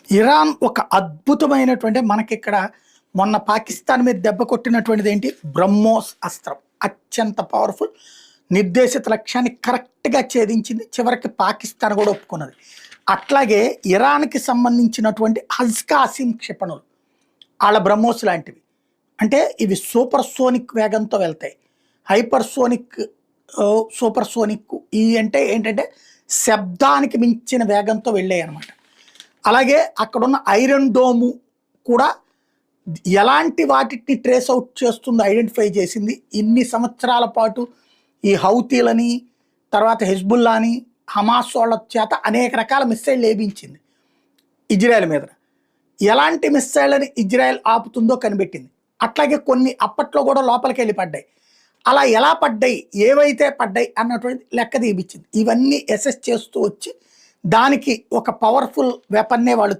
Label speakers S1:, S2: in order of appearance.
S1: Iran ఒక అద్భుతమైనటువంటి మనకిక్కడ మొన్న పాకిస్తాన్ మీద దెబ్బ కొట్టినటువంటిది ఏంటి? బ్రహ్మోస్ అస్త్రం. అత్యంత పవర్‌ఫుల్. నిర్దేశిత లక్ష్యాన్ని కరెక్ట్‌గా ఛేదించింది. చివరికి పాకిస్తాన్ కూడా ఒప్పుకున్నది. అట్లాగే ఇరాన్‌కి సంబంధించినటువంటి హజ్‌కాసిం క్షిపణులు. ఆళ్ళ బ్రహ్మోస్ లాంటివి. అంటే ఇవి సూపర్ సోనిక్ వేగంతో వెళ్తాయి. హైపర్ సోనిక్ సూపర్ సోనిక్ అంటే ఏంటంటే శబ్దానికి మించిన వేగంతో వెళ్ళాయన్నమాట. అలాగే అక్కడున్న ఐరన్ డోము కూడా ఎలాంటి వాటిని ట్రేస్ అవుట్ చేస్తుందో ఐడెంటిఫై చేసింది. ఇన్ని సంవత్సరాల పాటు ఈ హౌతీలని, తర్వాత హెజ్బుల్లాని, హమాస్ వాళ్ళ చేత అనేక రకాల మిస్సైళ్ళు ఏపించింది ఇజ్రాయెల్ మీద. ఎలాంటి మిస్సైళ్ళని ఇజ్రాయెల్ ఆపుతుందో కనిపెట్టింది. అట్లాగే కొన్ని అప్పట్లో కూడా లోపలికి వెళ్ళి పడ్డాయి. అలా ఎలా పడ్డాయి, ఏవైతే పడ్డాయి అన్నటువంటి లెక్క తీపిచ్చింది. ఇవన్నీ అసెస్ చేస్తూ వచ్చి దానికి ఒక పవర్ఫుల్ వెపన్నే వాళ్ళు